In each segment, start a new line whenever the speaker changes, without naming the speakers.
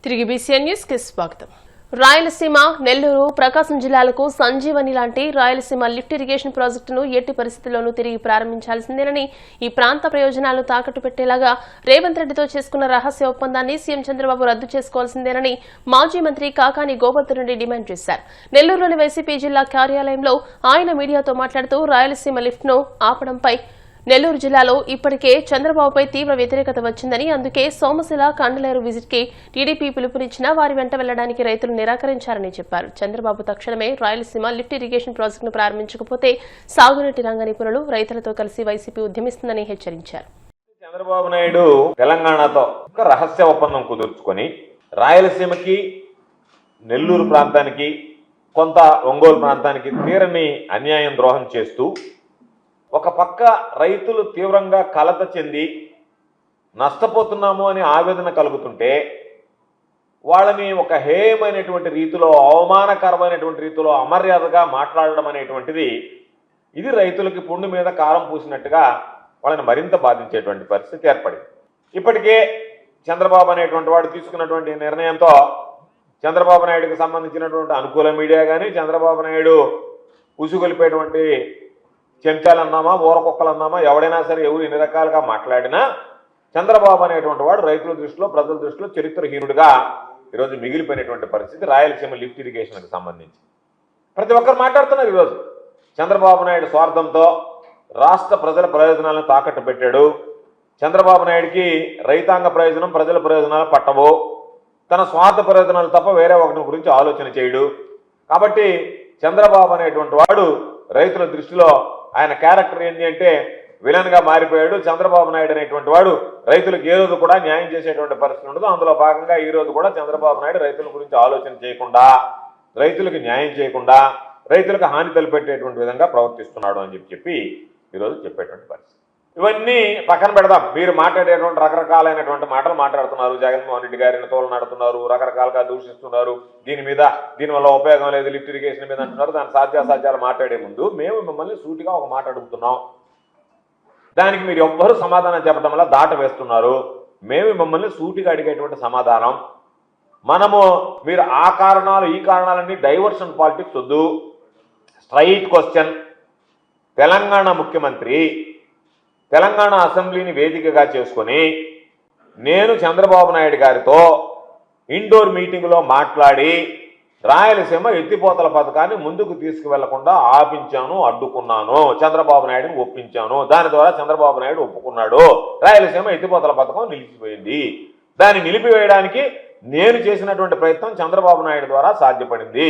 తిరిగి BCN news కి స్వాగతం. రాయలసీమ, నెల్లూరు, ప్రకాశం జిల్లాలకు సంజీవని లాంటి రాయలసీమ లిఫ్ట్ ఇరిగేషన్ ప్రాజెక్టును ఎట్టి పరిస్థితుల్లోనూ తిరిగి ప్రారంభించాల్సిందేనని, ఈ ప్రాంత ప్రయోజనాలను తాకట్టు పెట్టేలాగా రేవంత్ రెడ్డితో చేసుకున్న రహస్య ఒప్పందాన్ని సీఎం చంద్రబాబు రద్దు చేసుకోవాల్సిందేనని మాజీ మంత్రి కాకాని గోవర్ధన్ రెడ్డి డిమాండ్ చేశారు. నెల్లూరులోని వైసీపీ జిల్లా కార్యాలయంలో ఆయన మీడియాతో మాట్లాడుతూ రాయలసీమ లిఫ్ట్ ను ఆపడంపై నెల్లూరు జిల్లాలో ఇప్పటికే చంద్రబాబుపై తీవ్ర వ్యతిరేకత వచ్చిందని, అందుకే సోమశిల, కండలేరు విజిట్ కి టీడీపీ పిలుపునిచ్చినా వారి వెంట వెళ్లడానికి రైతులు నిరాకరించారని చెప్పారు. చంద్రబాబు తక్షణమే రాయలసీమ లిఫ్ట్ ఇరిగేషన్ ప్రాజెక్టును ప్రారంభించకపోతే సాగునీటి రంగ నిపుణులు, రైతులతో కలిసి వైసీపీ ఉద్యమిస్తుందని హెచ్చరించారు.
చంద్రబాబు నాయుడు తెలంగాణతో ఒక రహస్య ఒప్పందం కుదుర్చుకొని రాయలసీమకి, నెల్లూరు ప్రాంతానికి, కొంత ఒంగోలు ప్రాంతానికి తీరని అన్యాయం, ద్రోహం చేస్తూ ఒక పక్క రైతులు తీవ్రంగా కలత చెంది నష్టపోతున్నాము అని ఆవేదన కలుగుతుంటే వాళ్ళని ఒక హేయమైనటువంటి రీతిలో, అవమానకరమైనటువంటి రీతిలో అమర్యాదగా మాట్లాడడం అనేటువంటిది ఇది రైతులకి పుండు మీద కారం పూసినట్టుగా వాళ్ళని మరింత బాధించేటువంటి పరిస్థితి ఏర్పడింది. ఇప్పటికే చంద్రబాబు అనేటువంటి వాడు తీసుకున్నటువంటి నిర్ణయంతో చంద్రబాబు నాయుడుకి సంబంధించినటువంటి అనుకూల మీడియా కానీ, చంద్రబాబు నాయుడు ఉసుగొలిపేటువంటి చెంచాలు అన్నామా, ఊరకొక్కలు అన్నామా, ఎవడైనా సరే ఎవరు ఎన్ని రకాలుగా మాట్లాడినా చంద్రబాబు అనేటువంటి వాడు రైతుల దృష్టిలో, ప్రజల దృష్టిలో చరిత్రహీనుడిగా ఈరోజు మిగిలిపోయినటువంటి పరిస్థితి రాయలసీమ లిఫ్ట్ ఇరిగేషన్కి సంబంధించి ప్రతి ఒక్కరు మాట్లాడుతున్నారు. ఈరోజు చంద్రబాబు నాయుడు స్వార్థంతో రాష్ట్ర ప్రజల ప్రయోజనాలను తాకట్టు పెట్టాడు. చంద్రబాబు నాయుడికి రైతాంగ ప్రయోజనం, ప్రజల ప్రయోజనాలు పట్టవు. తన స్వార్థ ప్రయోజనాలు తప్ప వేరే ఒకటి గురించి ఆలోచన చేయడు. కాబట్టి చంద్రబాబు అనేటువంటి వాడు రైతుల దృష్టిలో ఆయన క్యారెక్టర్ ఏంటి అంటే విలన్గా మారిపోయాడు. చంద్రబాబు నాయుడు అనేటువంటి వాడు రైతులకు ఏ రోజు కూడా న్యాయం చేసేటువంటి పరిస్థితి ఉండదు. అందులో భాగంగా ఈ రోజు కూడా చంద్రబాబు నాయుడు రైతుల గురించి ఆలోచన చేయకుండా, రైతులకు న్యాయం చేయకుండా, రైతులకు హాని తలపెట్టేటువంటి విధంగా ప్రవర్తిస్తున్నాడు అని చెప్పి ఈరోజు చెప్పేటువంటి పరిస్థితి. ఇవన్నీ పక్కన పెడదాం. మీరు మాట్లాడేటువంటి రకరకాలైనటువంటి మాటలు మాట్లాడుతున్నారు. జగన్మోహన్ రెడ్డి గారిని తోలనాడుతున్నారు, రకరకాలుగా దూషిస్తున్నారు. దీనివల్ల ఉపయోగం లేదు, లిఫ్ట్ ఇరిగేషన్ మీద అంటున్నారు. దాని సాధ్యాసాధ్యాలు మాట్లాడే ముందు మేము మిమ్మల్ని సూటిగా ఒక మాట అడుగుతున్నాం. దానికి మీరు ఎవ్వరూ సమాధానం చెప్పడం వల్ల దాట వేస్తున్నారు. మేము మిమ్మల్ని సూటిగా అడిగేటువంటి సమాధానం, మీరు ఆ కారణాలు ఈ కారణాలన్నీ డైవర్షన్ పాలిటిక్స్ వద్దు. Straight question. తెలంగాణ ముఖ్యమంత్రి తెలంగాణ అసెంబ్లీని వేదికగా చేసుకొని నేను చంద్రబాబు నాయుడు గారితో ఇండోర్ మీటింగ్లో మాట్లాడి రాయలసీమ ఎత్తిపోతల పథకాన్ని ముందుకు తీసుకువెళ్లకుండా ఆపించాను, అడ్డుకున్నాను, చంద్రబాబు నాయుడుని ఒప్పించాను. దాని ద్వారా చంద్రబాబు నాయుడు ఒప్పుకున్నాడు. రాయలసీమ ఎత్తిపోతల పథకం నిలిచిపోయింది. దాన్ని నిలిపివేయడానికి నేను చేసినటువంటి ప్రయత్నం చంద్రబాబు నాయుడు ద్వారా సాధ్యపడింది.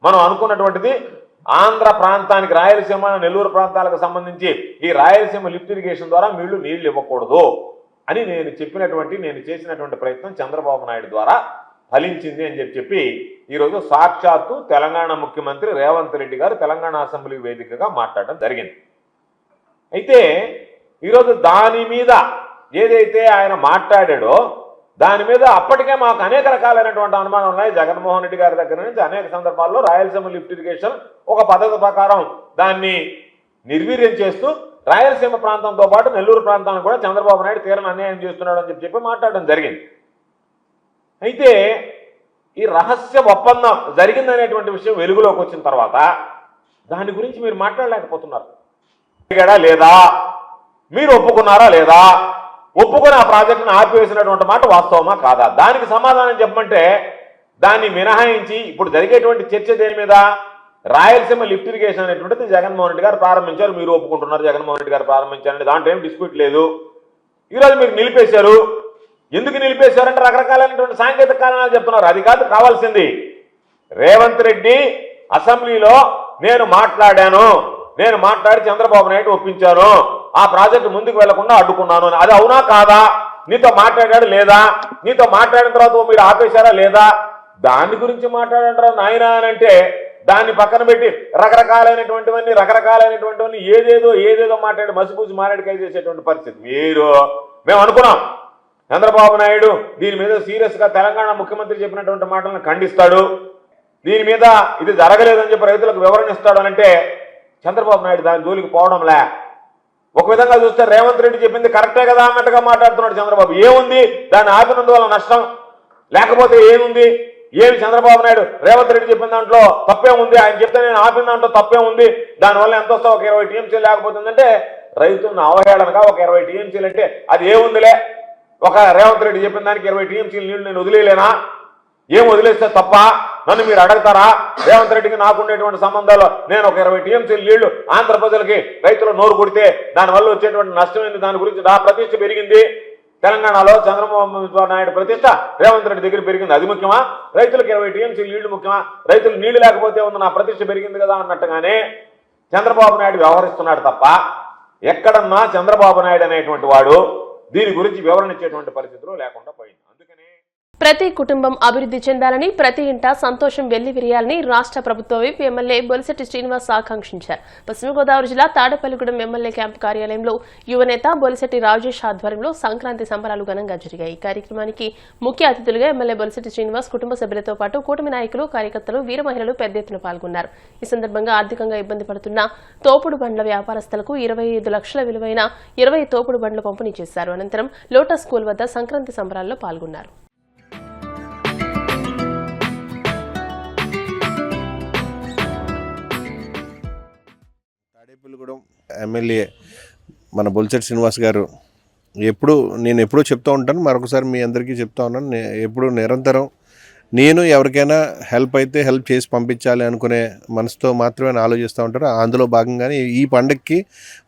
మనం అనుకున్నటువంటిది ఆంధ్ర ప్రాంతానికి, రాయలసీమ, నెల్లూరు ప్రాంతాలకు సంబంధించి ఈ రాయలసీమ లిఫ్ట్ ఇరిగేషన్ ద్వారా నీళ్లు ఇవ్వకూడదు అని నేను చేసినటువంటి ప్రయత్నం చంద్రబాబు నాయుడు ద్వారా ఫలించింది అని చెప్పి ఈరోజు సాక్షాత్తు తెలంగాణ ముఖ్యమంత్రి రేవంత్ రెడ్డి గారు తెలంగాణ అసెంబ్లీ వేదికగా మాట్లాడడం జరిగింది. అయితే ఈరోజు దాని మీద ఏదైతే ఆయన మాట్లాడాడో దాని మీద అప్పటికే మాకు అనేక రకాలైనటువంటి అనుమానాలు ఉన్నాయి. జగన్మోహన్ రెడ్డి గారి దగ్గర నుంచి అనేక సందర్భాల్లో రాయలసీమ లిఫ్ట్ ఇరిగేషన్ ఒక పద్ధతి ప్రకారం దాన్ని నిర్వీర్యం చేస్తూ రాయలసీమ ప్రాంతంతో పాటు నెల్లూరు ప్రాంతాన్ని కూడా చంద్రబాబు నాయుడు తీరని అన్యాయం చేస్తున్నాడు అని చెప్పి మాట్లాడడం జరిగింది. అయితే ఈ రహస్య ఒప్పందం జరిగిందనేటువంటి విషయం వెలుగులోకి వచ్చిన తర్వాత దాని గురించి మీరు మాట్లాడలేకపోతున్నారు. లేదా మీరు ఒప్పుకున్నారా లేదా, ఒప్పుకొని ఆ ప్రాజెక్టును ఆపివేసినటువంటి మాట వాస్తవమా కాదా, దానికి సమాధానం చెప్పమంటే దాన్ని మినహాయించి ఇప్పుడు జరిగేటువంటి చర్చ దేని మీద, రాయలసీమ లిఫ్ట్ ఇరిగేషన్ అనేటువంటిది జగన్మోహన్ రెడ్డి గారు ప్రారంభించారు, మీరు ఒప్పుకుంటున్నారు. జగన్మోహన్ రెడ్డి గారు ప్రారంభించారంటే దాంట్లో ఏం డిస్ప్యూట్ లేదు. ఈరోజు మీరు నిలిపేశారు. ఎందుకు నిలిపేశారంటే రకరకాలైనటువంటి సాంకేతిక కారణాలు చెప్తున్నారు. అది కాదు కావాల్సింది. రేవంత్ రెడ్డి అసెంబ్లీలో నేను మాట్లాడి చంద్రబాబు నాయుడు ఒప్పించాను, ఆ ప్రాజెక్టు ముందుకు వెళ్లకుండా అడ్డుకున్నాను అని. అది అవునా కాదా? నీతో మాట్లాడాడు లేదా? నీతో మాట్లాడిన తర్వాత మీరు ఆపేశారా లేదా? దాని గురించి మాట్లాడంటారా నాయన అని అంటే దాన్ని పక్కన పెట్టి రకరకాలైనటువంటివన్నీ ఏదేదో మాట్లాడి మసిపూసి మారేడుకాయ చేసేటువంటి పరిస్థితి. మేము అనుకున్నాం చంద్రబాబు నాయుడు దీని మీద సీరియస్గా తెలంగాణ ముఖ్యమంత్రి చెప్పినటువంటి మాటలను ఖండిస్తాడు, దీని మీద ఇది జరగలేదని చెప్పి రైతులకు వివరణ ఇస్తాడు అంటే చంద్రబాబు నాయుడు దాని జోలికి పోవడంలే. ఒక విధంగా చూస్తే రేవంత్ రెడ్డి చెప్పింది కరెక్టే కదా అన్నట్టుగా మాట్లాడుతున్నాడు చంద్రబాబు. ఏముంది దాన్ని ఆపినందువల్ల నష్టం? లేకపోతే ఏముంది? ఏమి చంద్రబాబు నాయుడు రేవంత్ రెడ్డి చెప్పిన దాంట్లో తప్పే ఉంది, ఆయన చెప్తే నేను ఆపిన దాంట్లో తప్పే ఉంది, దానివల్ల ఎంత వస్తా ఒక 20 టీఎంసీలు లేకపోతుందంటే రైతులను అవహేళనగా ఒక 20 టీఎంసీలు అంటే అది ఏముందిలే, ఒక రేవంత్ రెడ్డి చెప్పిన దానికి 20 టీఎంసీలు నీళ్లు నేను వదిలేలేనా? ఏం వదిలేస్తే తప్ప? నన్ను మీరు అడగతారా? రేవంత్ రెడ్డికి నాకు ఉండేటువంటి సంబంధాలు నేను ఒక 20 టీఎంసీలు నీళ్లు ఆంధ్ర ప్రజలకి రైతులు నోరు కొడితే దానివల్ల వచ్చేటువంటి నష్టం ఏంది? దాని గురించి నా ప్రతిష్ట పెరిగింది. తెలంగాణలో చంద్రబాబు నాయుడు ప్రతిష్ట రేవంత్ రెడ్డి దగ్గర పెరిగింది, అది ముఖ్యమా? రైతులకు 20 టీఎంసీలు నీళ్లు ముఖ్యమా? రైతులు నీళ్లు లేకపోతే ఉంది నా ప్రతిష్ట పెరిగింది కదా అన్నట్టుగానే చంద్రబాబు నాయుడు వ్యవహరిస్తున్నాడు తప్ప ఎక్కడన్నా చంద్రబాబు నాయుడు అనేటువంటి వాడు దీని గురించి వివరణ ఇచ్చేటువంటి పరిస్థితులు లేకుండా పోయింది. అందుకనే
ప్రతి కుటుంబం అభివృద్ధి చెందాలని, ప్రతి ఇంటా సంతోషం వెల్లివిరియాలని రాష్ట్ర ప్రభుత్వ విప్ ఎమ్మెల్యే బొలిశెట్టి శ్రీనివాస్ ఆకాంక్షించారు. పశ్చిమ గోదావరి జిల్లా తాడేపల్లిగూడెం ఎమ్మెల్యే క్యాంపు కార్యాలయంలో యువనేత బొలిశెట్టి రాజేష్ ఆధ్వర్యంలో సంక్రాంతి సంబరాలు ఘనంగా జరిగాయి. ఈ కార్యక్రమానికి ముఖ్య అతిథులుగా ఎమ్మెల్యే బొలిశెట్టి శ్రీనివాస్ కుటుంబ సభ్యులతో పాటు కూటమి నాయకులు, కార్యకర్తలు, వీర మహిళలు పెద్ద ఎత్తున పాల్గొన్నారు. ఈ సందర్భంగా ఆర్థికంగా ఇబ్బంది పడుతున్న తోపుడు బండ్ల వ్యాపారస్తులకు 25 లక్షల విలువైన 20 తోపుడు బండ్లు పంపిణీ చేశారు. అనంతరం లోటస్ స్కూల్ వద్ద సంక్రాంతి సంబరాల్లో పాల్గొన్నారు.
తాడేపల్లిగూడెం ఎమ్మెల్యే మన బొలిశెట్టి శ్రీనివాస్ గారు నేను ఎప్పుడూ చెప్తూ ఉంటాను, మరొకసారి మీ అందరికీ చెప్తా ఉన్నాను, ఎప్పుడు నిరంతరం నేను ఎవరికైనా హెల్ప్ అయితే హెల్ప్ చేసి పంపించాలి అనుకునే మనసుతో మాత్రమే ఆలోచిస్తూ ఉంటారు. అందులో భాగంగానే ఈ పండగకి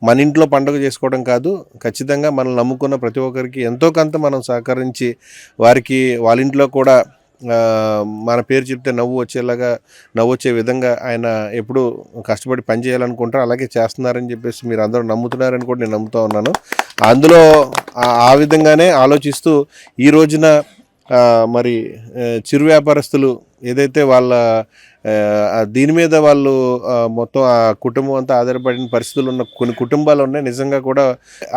మన ఇంట్లో పండుగ చేసుకోవడం కాదు, ఖచ్చితంగా మనల్ని నమ్ముకున్న ప్రతి ఒక్కరికి ఎంతో కొంత మనం సహకరించి వారికి వాళ్ళ ఇంట్లో కూడా మన పేరు చెప్తే నవ్వు వచ్చే విధంగా ఆయన ఎప్పుడు కష్టపడి పని చేయాలనుకుంటారు, అలాగే చేస్తున్నారని చెప్పేసి మీరు అందరూ నమ్ముతున్నారని కూడా నేను నమ్ముతూ ఉన్నాను. అందులో ఆ విధంగానే ఆలోచిస్తూ ఈ రోజున మరి చిరు వ్యాపారస్తులు ఏదైతే వాళ్ళ దీని మీద వాళ్ళు మొత్తం ఆ కుటుంబం అంతా ఆధారపడిన పరిస్థితులు ఉన్న కొన్ని కుటుంబాలు ఉన్నాయి. నిజంగా కూడా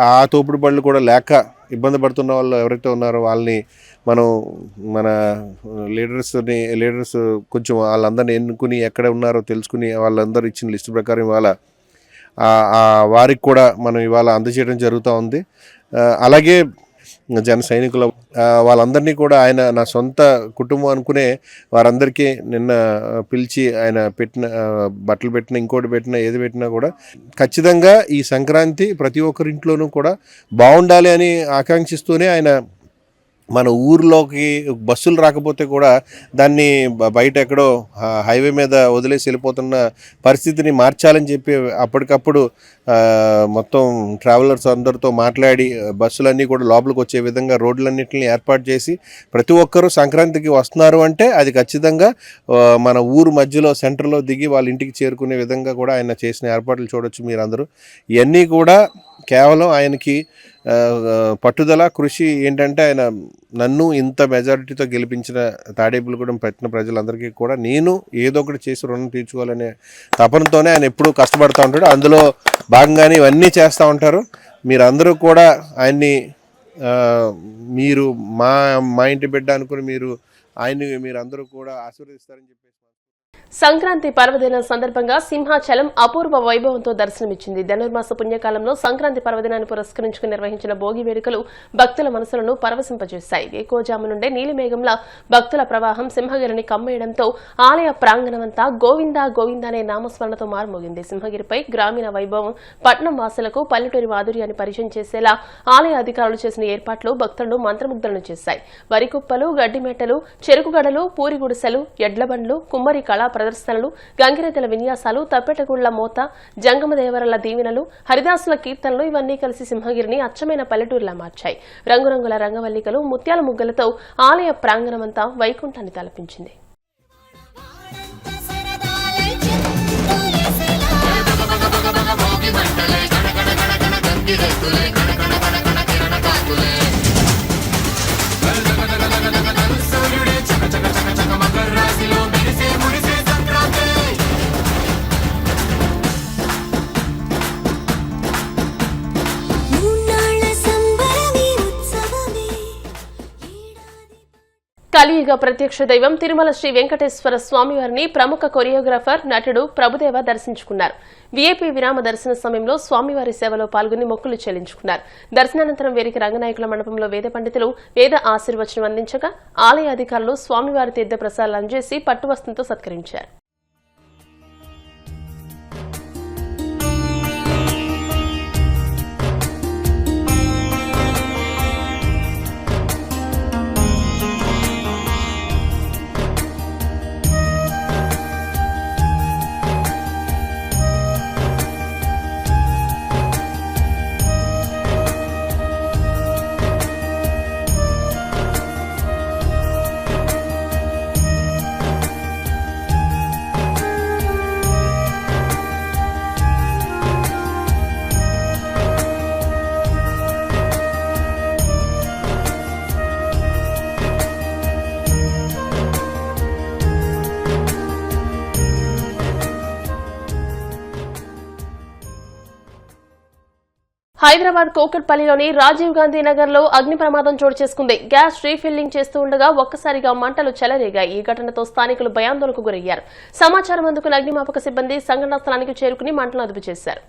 ఆ తోపుడు బళ్ళు కూడా లేక ఇబ్బంది పడుతున్న వాళ్ళు ఎవరైతే ఉన్నారో వాళ్ళని మన లీడర్స్ కొంచెం వాళ్ళందరినీ ఎన్నుకుని ఎక్కడ ఉన్నారో తెలుసుకుని వాళ్ళందరూ ఇచ్చిన లిస్టు ప్రకారం ఇవాళ వారికి కూడా మనం ఇవాళ అందజేయడం జరుగుతూ ఉంది. అలాగే జన సైనికుల వాళ్ళందరినీ కూడా ఆయన నా సొంత కుటుంబం అనుకునే వారందరికీ నిన్న పిలిచి ఆయన పెట్టిన బట్టలు పెట్టిన ఇంకోటి పెట్టినా ఏది పెట్టినా కూడా ఖచ్చితంగా ఈ సంక్రాంతి ప్రతి ఒక్కరింట్లోనూ కూడా బాగుండాలి అని ఆకాంక్షిస్తూనే ఆయన మన ఊర్లోకి బస్సులు రాకపోతే కూడా దాన్ని బయట ఎక్కడో హైవే మీద వదిలేసి వెళ్ళిపోతున్న పరిస్థితిని మార్చాలని చెప్పి అప్పటికప్పుడు మొత్తం ట్రావెలర్స్ అందరితో మాట్లాడి బస్సులన్నీ కూడా లోపలికి వచ్చే విధంగా రోడ్లన్నింటినీ ఏర్పాటు చేసి ప్రతి ఒక్కరూ సంక్రాంతికి వస్తున్నారు అంటే అది ఖచ్చితంగా మన ఊరు మధ్యలో సెంటర్లో దిగి వాళ్ళ ఇంటికి చేరుకునే విధంగా కూడా ఆయన చేసిన ఏర్పాట్లు చూడొచ్చు మీరందరూ. ఇవన్నీ కూడా కేవలం ఆయనకి పట్టుదల కృషి ఏంటంటే ఆయన నన్ను ఇంత మెజారిటీతో గెలిపించిన తాడేపల్లిగూడెం పట్టిన ప్రజలందరికీ కూడా నేను ఏదో ఒకటి చేసి రుణం తీర్చుకోవాలనే తపనతోనే ఆయన ఎప్పుడూ కష్టపడుతూ ఉంటాడు. అందులో భాగంగానే ఇవన్నీ చేస్తూ ఉంటారు. మీరందరూ కూడా ఆయన్ని మీరు మా ఇంటి బిడ్డ అనుకుని మీరందరూ కూడా ఆశీర్వదిస్తారని చెప్పేసి.
సంక్రాంతి పర్వదినం సందర్భంగా సింహాచలం అపూర్వ వైభవంతో దర్శనమిచ్చింది. ధనుర్మాస పుణ్యకాలంలో సంక్రాంతి పర్వదినాన్ని పురస్కరించుకుని నిర్వహించిన భోగి వేడుకలు భక్తుల మనసులను పరవశింపజేశాయి. ఎక్కువజాము నుండే నీలిమేఘంలా భక్తుల ప్రవాహం సింహగిరిని కమ్మేయడంతో ఆలయ ప్రాంగణమంతా గోవిందా గోవిందా అనే నామస్మరణతో మారుమోగింది. సింహగిరిపై గ్రామీణ వైభవం పట్నం వాసులకు పల్లెటూరి మాధుర్యాన్ని పరిచయం చేసేలా ఆలయ అధికారులు చేసిన ఏర్పాట్లు భక్తులను మంత్రముగ్ధులను చేశాయి. వరికుప్పలు, గడ్డిమేటలు, చెరుకుగడలు, పూరి గుడిసెలు, ఎడ్లబండ్లు, కుమ్మరి కళా ప్రదర్శనలు, గంగిరెద్దుల విన్యాసాలు, తప్పెటగుళ్ల మోత, జంగమదేవరల దీవెనలు, హరిదాసుల కీర్తనలు ఇవన్నీ కలిసి సింహగిరిని అచ్చమైన పల్లెటూరులా మార్చాయి. రంగురంగుల రంగవల్లికలు, ముత్యాల ముగ్గులతో ఆలయ ప్రాంగణమంతా వైకుంఠాన్ని తలపించింది. కలియుగ ప్రత్యక్ష దైవం తిరుమల శ్రీ వెంకటేశ్వర స్వామివారిని ప్రముఖ కొరియోగ్రాఫర్ నటుడు ప్రభుదేవ దర్శించుకున్నారు. వీఐపీ విరామ దర్శన సమయంలో స్వామివారి సేవలో పాల్గొని మొక్కులు చెల్లించుకున్నారు. దర్శనానంతరం వీరికి రంగనాయకుల మండపంలో వేద పండితులు వేద ఆశీర్వచనం అందించగా ఆలయ అధికారులు స్వామివారి తీర్థ ప్రసాదాలు అందజేసి పట్టువస్త్రంతో సత్కరించారు. హైదరాబాద్ కోకట్పల్లిలోని రాజీవ్ గాంధీ నగర్ లో అగ్ని ప్రమాదం చోటు చేసుకుంది. గ్యాస్ రీఫిల్లింగ్ చేస్తూ ఉండగా ఒక్కసారిగా మంటలు చెలరేగాయి. ఈ ఘటనతో స్థానికులు భయాందోళనకు గురయ్యారు. సమాచారం అందుకున్న అగ్నిమాపక సిబ్బంది సంఘటనా స్థలానికి చేరుకుని మంటలను అదుపు చేశారు.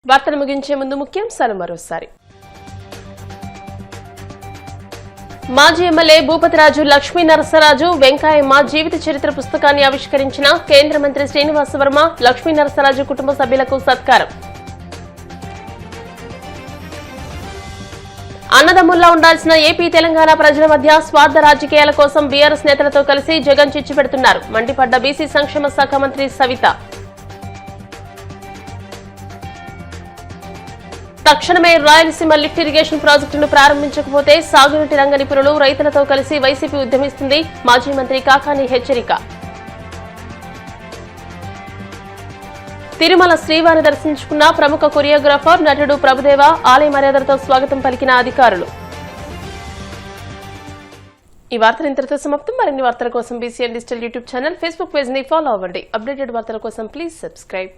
వార్తలు ముగించే ముందు ముఖ్యాంశాలు మరోసారి. మాజీ ఎమ్మెల్యే భూపతిరాజు లక్ష్మీ నరసరాజు వెంకాయమ్మ జీవిత చరిత్ర పుస్తకాన్ని ఆవిష్కరించిన కేంద్ర మంత్రి శ్రీనివాస వర్మ లక్ష్మీ నరసరాజు కుటుంబ సభ్యులకు సత్కారం. అన్నదమ్ముల్లా ఉండాల్సిన ఏపీ తెలంగాణ ప్రజల మధ్య స్వార్థ రాజకీయాల కోసం బీఆర్ఎస్ నేతలతో కలిసి జగన్ చిచ్చు పెడుతున్నారు. మండిపడ్డ బీసీ సంక్షేమ శాఖ మంత్రి సవిత. తక్షణమే రాయలసీమ లిఫ్ట్ ఇరిగేషన్ ప్రాజెక్టును ప్రారంభించకపోతే సాగునీటి రంగ నిపుణులు రైతులతో కలిసి వైసీపీ ఉద్యమిస్తుంది. మాజీ మంత్రి కాకాని హెచ్చరిక. తిరుమల శ్రీవారిని దర్శించుకున్న ప్రముఖ కొరియోగ్రాఫర్ నటుడు ప్రభుదేవ ఆలయ మర్యాదలతో స్వాగతం పలికిన అధికారులు. ఈ వార్తలు ఇంతటితో సమాప్తం. మరిన్ని వార్తల కోసం BCN digital YouTube channel, Facebook page ని ఫాలో అవ్వండి. అప్డేటెడ్ వార్తల కోసం ప్లీజ్ సబ్స్క్రైబ్.